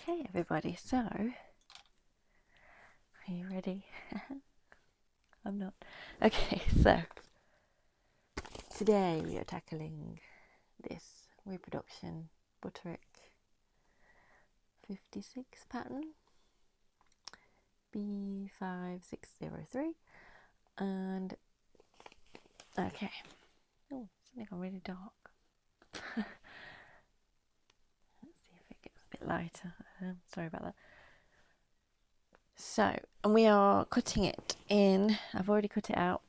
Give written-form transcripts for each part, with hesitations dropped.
Okay, everybody, so are you ready? I'm not. Okay, so today we are tackling this reproduction Butterick 56 pattern B5603, and okay, oh, something got really dark. Let's see if it gets a bit lighter. Sorry about that. So, and we are cutting it in, I've already cut it out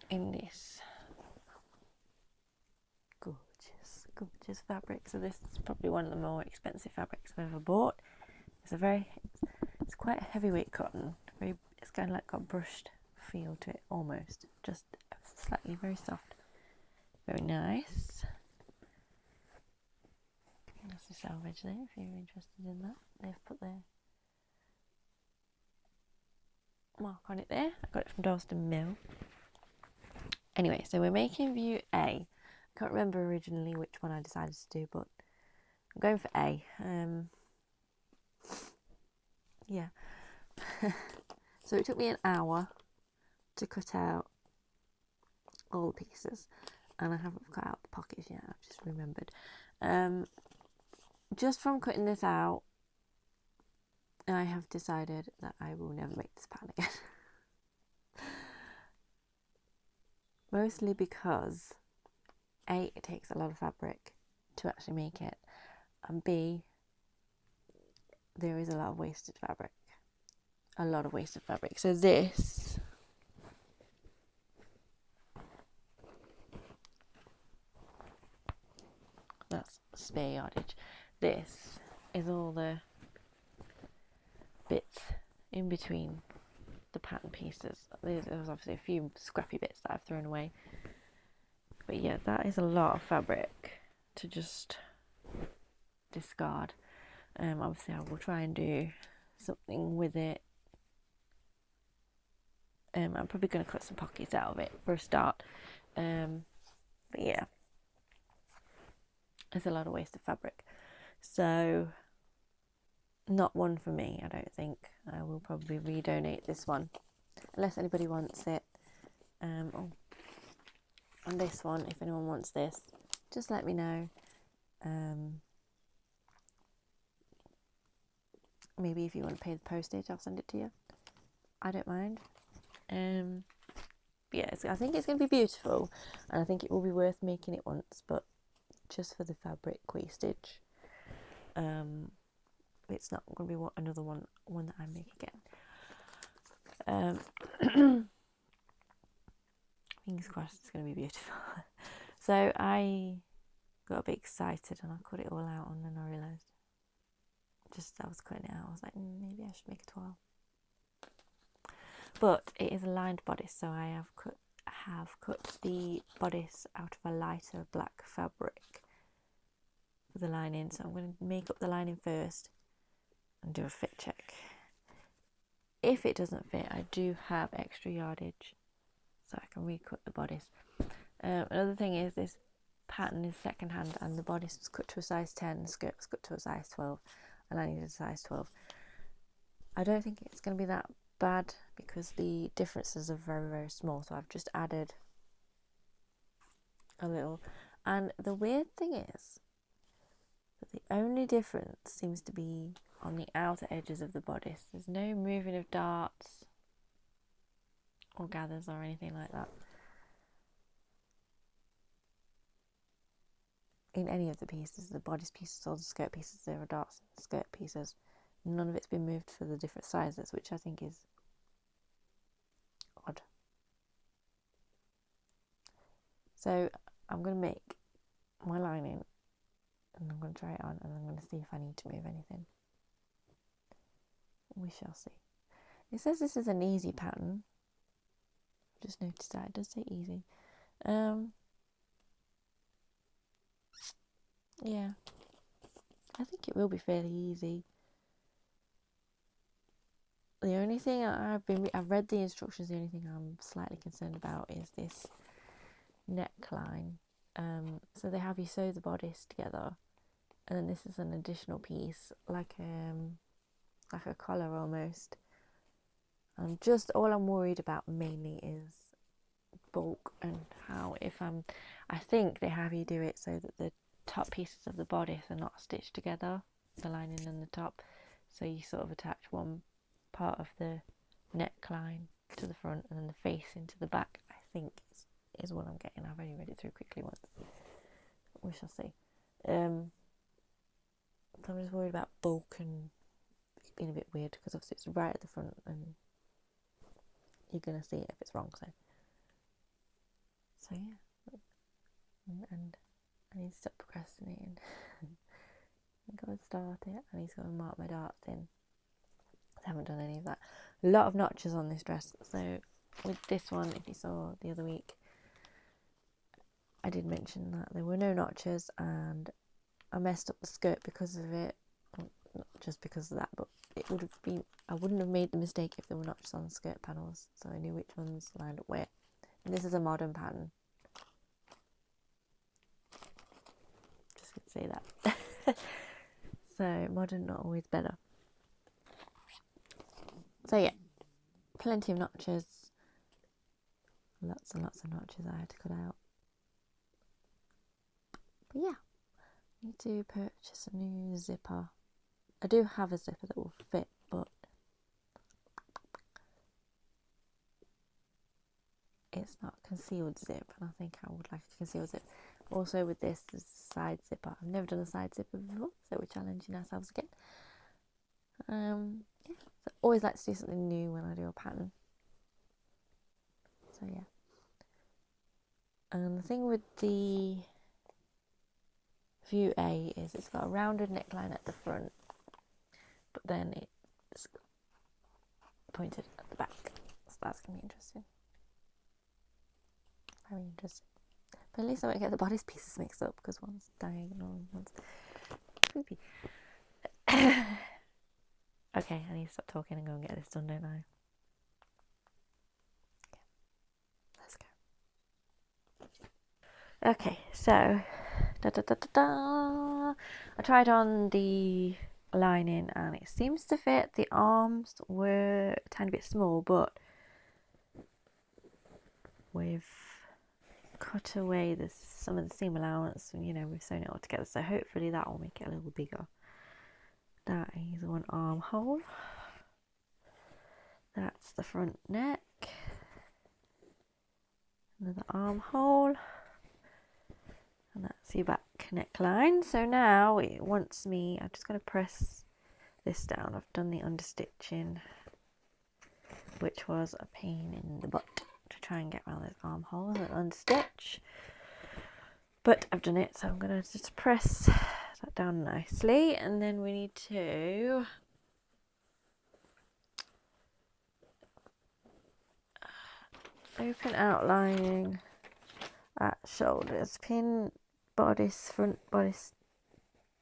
in this gorgeous fabric. So this is probably one of the more expensive fabrics I've ever bought. It's quite a heavyweight cotton. It's kind of like got a brushed feel to it almost, just slightly very soft, very nice. That's the selvage there if you're interested in that. They've put their mark on it there. I got it from Dalston Mill. Anyway, so we're making view A. I can't remember originally which one I decided to do, but I'm going for A. Yeah. So it took me an hour to cut out all the pieces, and I haven't cut out the pockets yet, I've just remembered. Just from cutting this out, I have decided that I will never make this pattern again. Mostly because A, it takes a lot of fabric to actually make it, and B, there is a lot of wasted fabric. So that's spare yardage. This is all the bits in between the pattern pieces. There's obviously a few scrappy bits that I've thrown away, but yeah, that is a lot of fabric to just discard. Obviously I will try and do something with it. I'm probably going to cut some pockets out of it for a start, but yeah, it's a lot of wasted fabric, so not one for me. I don't think. I will probably redonate this one unless anybody wants it. And this one, if anyone wants this, just let me know. Maybe if you want to pay the postage, I'll send it to you. I don't mind. Yeah, I think it's going to be beautiful, and I think it will be worth making it once, but just for the fabric wastage, it's not going to be another one that I make again. Fingers crossed it's going to be beautiful. So I got a bit excited and I cut it all out, and then I realised just as I was cutting it out, I was like, maybe I should make a toile. But it is a lined bodice, so I have cut the bodice out of a lighter black fabric for the lining. So I'm going to make up the lining first and do a fit check. If it doesn't fit, I do have extra yardage, so I can recut the bodice. Another thing is this pattern is second hand, and the bodice was cut to a size 10, the skirt was cut to a size 12, and I needed a size 12. I don't think it's going to be that bad because the differences are very, very small, so I've just added a little. And the weird thing is that the only difference seems to be on the outer edges of the bodice. There's no moving of darts or gathers or anything like that in any of the pieces, the bodice pieces or the skirt pieces. There are darts in the skirt pieces. None of it's been moved for the different sizes, which I think is odd. So I'm going to make my lining, and I'm going to try it on, and I'm going to see if I need to move anything. We shall see. It says this is an easy pattern. I've just noticed that it does say easy. Yeah, I think it will be fairly easy. The only thing I've read the instructions. The only thing I'm slightly concerned about is this neckline. So they have you sew the bodice together, and then this is an additional piece, like a collar almost. And just all I'm worried about mainly is bulk, and how I think they have you do it so that the top pieces of the bodice are not stitched together, the lining and the top, so you sort of attach one part of the neckline to the front and then the face into the back, I think is what I'm getting. I've only read it through quickly once, we shall see. So I'm just worried about bulk and it being a bit weird, because obviously it's right at the front and you're going to see it if it's wrong, so yeah. And I need to stop procrastinating. I'm going to start it. I need to go and mark my darts in. I haven't done any of that. A lot of notches on this dress. So with this one, if you saw the other week, I did mention that there were no notches, and I messed up the skirt because of it. Well, not just because of that, but it would have been, I wouldn't have made the mistake if there were notches on the skirt panels, so I knew which ones lined up where. And this is a modern pattern. Just gonna say that. So modern, not always better. So yeah, plenty of notches. Lots and lots of notches I had to cut out. But yeah, I need to purchase a new zipper. I do have a zipper that will fit, but it's not a concealed zip, and I think I would like a concealed zip. Also with this, there's a side zipper. I've never done a side zipper before, so we're challenging ourselves again. Yeah, so I always like to do something new when I do a pattern. So yeah. And the thing with the View A is it's got a rounded neckline at the front, but then it's pointed at the back. So that's going to be interesting. Very interesting. But at least I won't get the bodice pieces mixed up, because one's diagonal and one's creepy. Okay, I need to stop talking and go and get this done, don't I? Okay, let's go. Okay, so I tried on the lining and it seems to fit. The arms were a tiny bit small, but we've cut away some of the seam allowance, and we've sewn it all together, so hopefully that will make it a little bigger. That is one armhole. That's the front neck. Another armhole. And that's your back neckline. So now it wants me, I'm just going to press this down. I've done the understitching, which was a pain in the butt to try and get around those armholes and understitch. But I've done it, so I'm going to just press that down nicely, and then we need to open outlining at shoulders, pin bodice, front bodice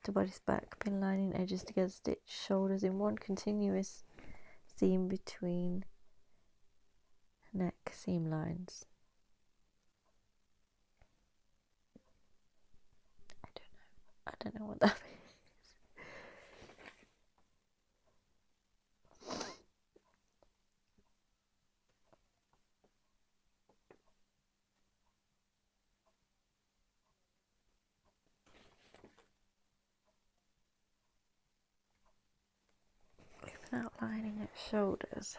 to bodice back, pin lining edges together, stitch shoulders in one continuous seam between neck seam lines. I don't know what that means. Outlining at shoulders.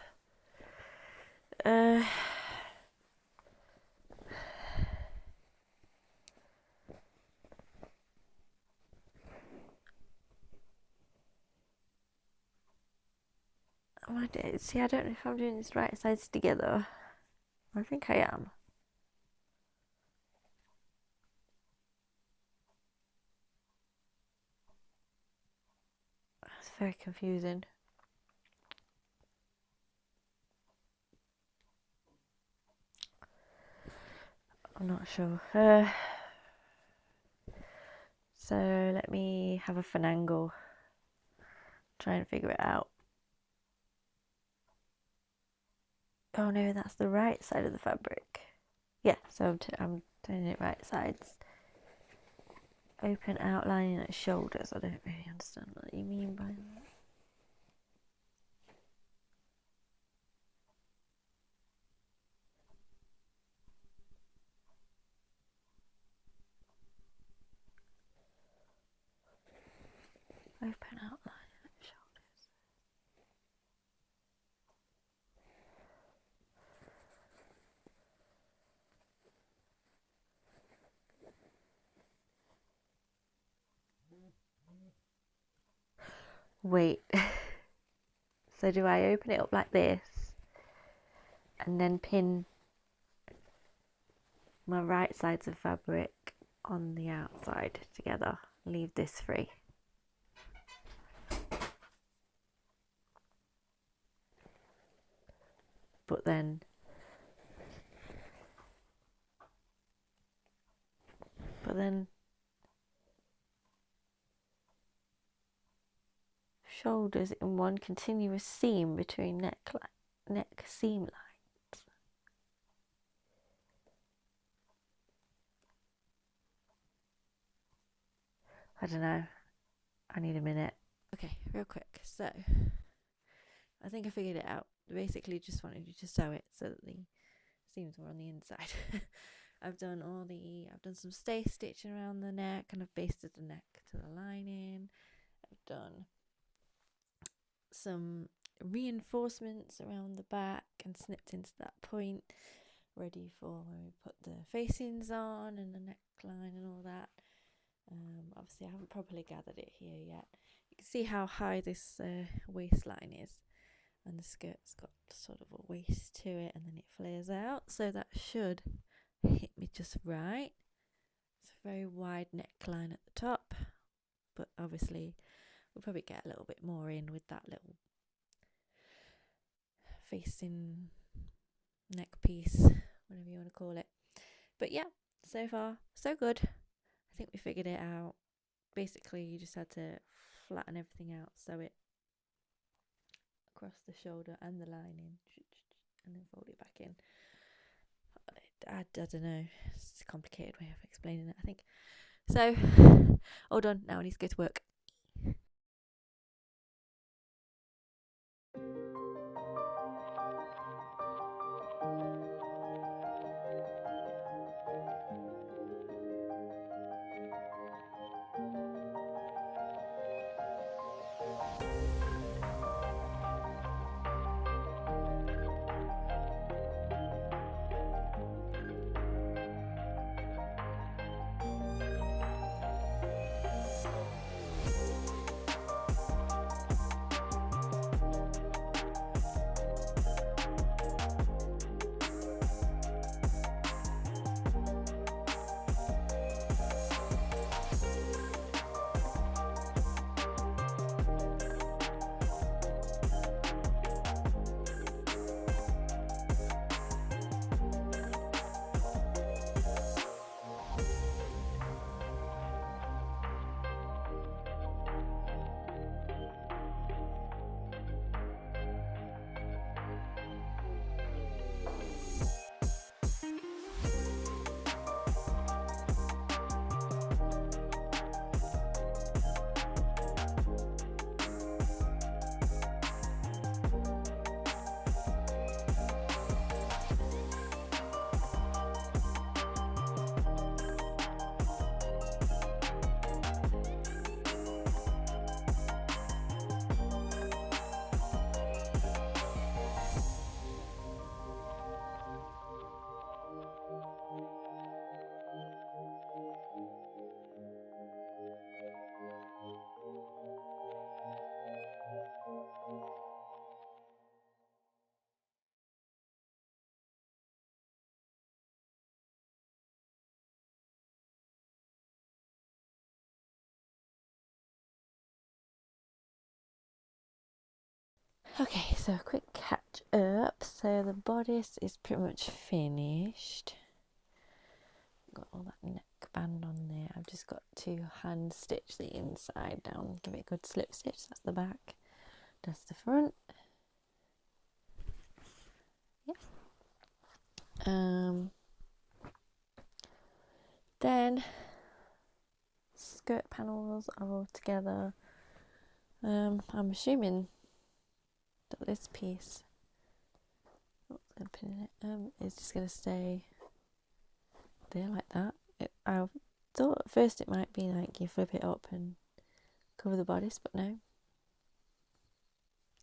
See, I don't know if I'm doing this right sides together. I think I am. It's very confusing. I'm not sure. So let me have a finagle. Try and figure it out. Oh no, that's the right side of the fabric. Yeah, so I'm turning it right sides. Open outlining at shoulders. I don't really understand what you mean by that. Open outlining at shoulders. Wait. So do I open it up like this and then pin my right sides of fabric on the outside together? Leave this free. But then shoulders in one continuous seam between neck seam lines. I don't know. I need a minute. Okay, real quick. So I think I figured it out. Basically just wanted you to sew it so that the seams were on the inside. I've done some stay stitching around the neck, and I've basted the neck to the lining. I've done some reinforcements around the back and snipped into that point, ready for when we put the facings on and the neckline and all that. Obviously I haven't properly gathered it here yet. You can see how high this waistline is, and the skirt's got sort of a waist to it, and then it flares out, so that should hit me just right. It's a very wide neckline at the top, but obviously we'll probably get a little bit more in with that little facing neck piece, whatever you want to call it. But yeah, so far so good. I think we figured it out. Basically you just had to flatten everything out, sew it across the shoulder and the lining, and then fold it back in. I don't know, it's a complicated way of explaining it, I think. So all done. Now I need to go to work. Okay, so a quick catch up. So the bodice is pretty much finished. Got all that neckband on there. I've just got to hand stitch the inside down, give it a good slip stitch. That's the back, that's the front. Yeah. Then skirt panels are all together. I'm assuming that this piece, is just going to stay there like that. I thought at first it might be like you flip it up and cover the bodice, but no.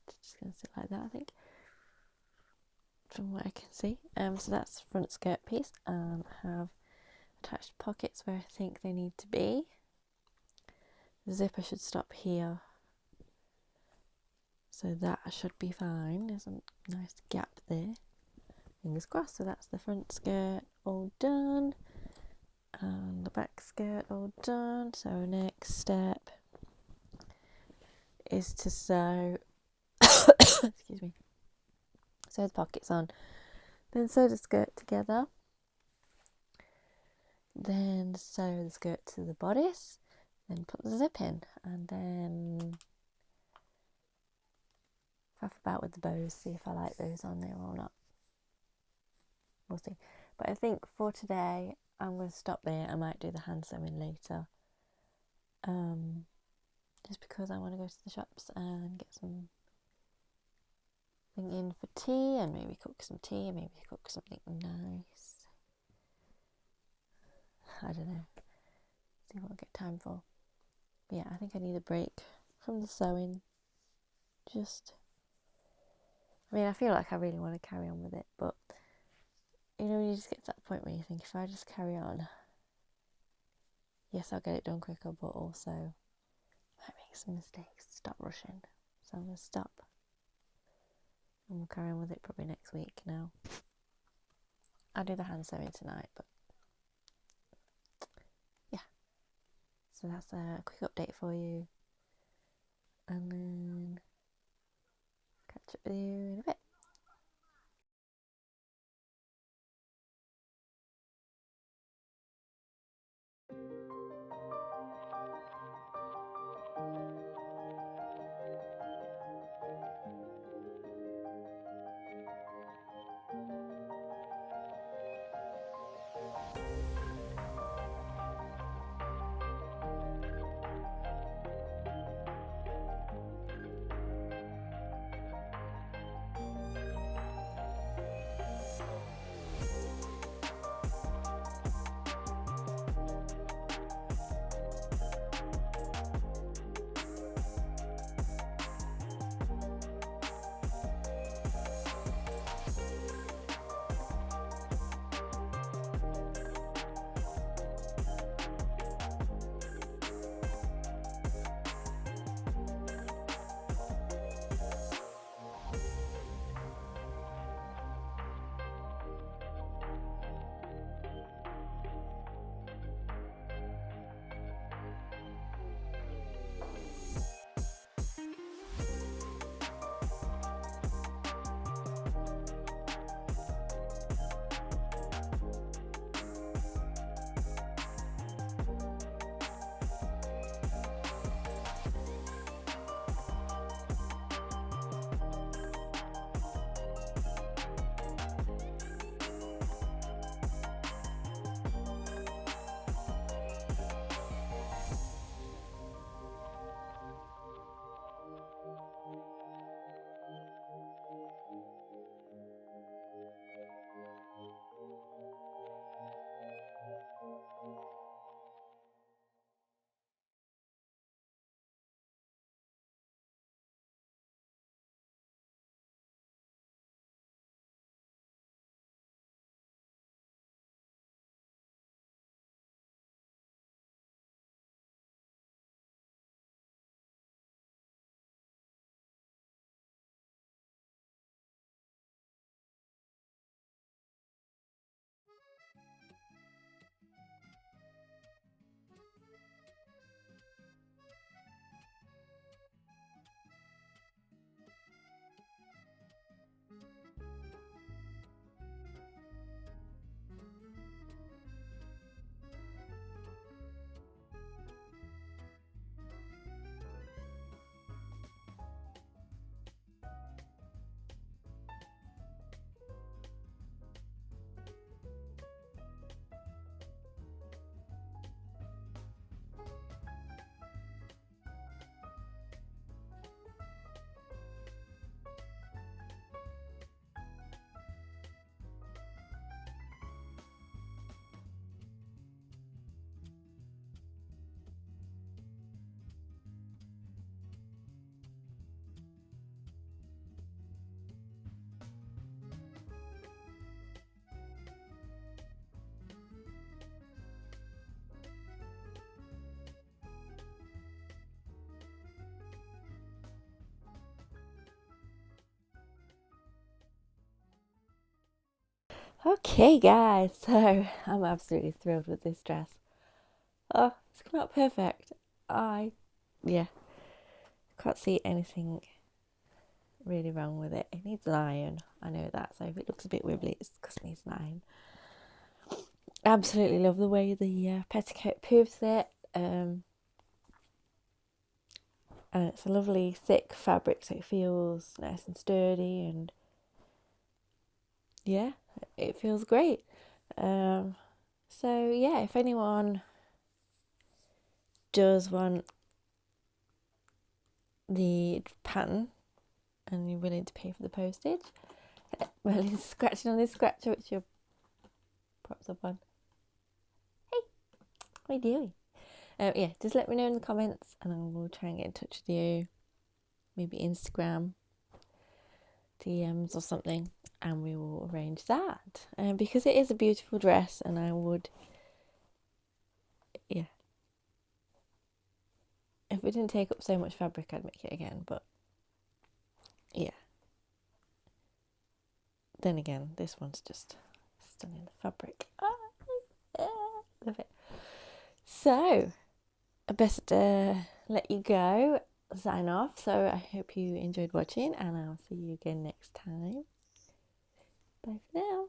It's just going to sit like that, I think, from what I can see. So that's the front skirt piece. I have attached pockets where I think they need to be. The zipper should stop here, so that should be fine. There's a nice gap there. Fingers crossed. So that's the front skirt all done, and the back skirt all done. So next step is to sew excuse me, sew the pockets on, then sew the skirt together, then sew the skirt to the bodice, then put the zip in, and then faff about with the bows, see if I like those on there or not. We'll see. But I think for today I'm going to stop there. I might do the hand sewing later, just because I want to go to the shops and get some thing in for tea, and maybe cook some tea, and maybe cook something nice. I don't know, see what I get time for. But yeah, I think I need a break from the sewing. I feel like I really want to carry on with it, but you know, you just get to that point where you think, if I just carry on, yes, I'll get it done quicker, but also might make some mistakes. Stop rushing. So I'm going to stop, and we'll carry on with it probably next week now. I'll do the hand sewing tonight, but yeah. So that's a quick update for you, and then catch up with you in a bit. Okay, guys, so I'm absolutely thrilled with this dress. Oh, it's come out perfect. Yeah, can't see anything really wrong with it. It needs an iron, I know that, so if it looks a bit wibbly, it's because it needs an iron. Absolutely love the way the petticoat poofs it. And it's a lovely thick fabric, so it feels nice and sturdy, and yeah, it feels great. So yeah, if anyone does want the pattern and you're willing to pay for the postage, well, he's scratching on this scratcher which your props up on. Hey, what are you doing? Yeah, just let me know in the comments and I will try and get in touch with you. Maybe Instagram, DMs or something, and we will arrange that. Because it is a beautiful dress, and I would, yeah. If it didn't take up so much fabric, I'd make it again, but yeah. Then again, this one's just stunning, the fabric. Love it. So, I best let you go, sign off. So, I hope you enjoyed watching, and I'll see you again next time. Bye for now.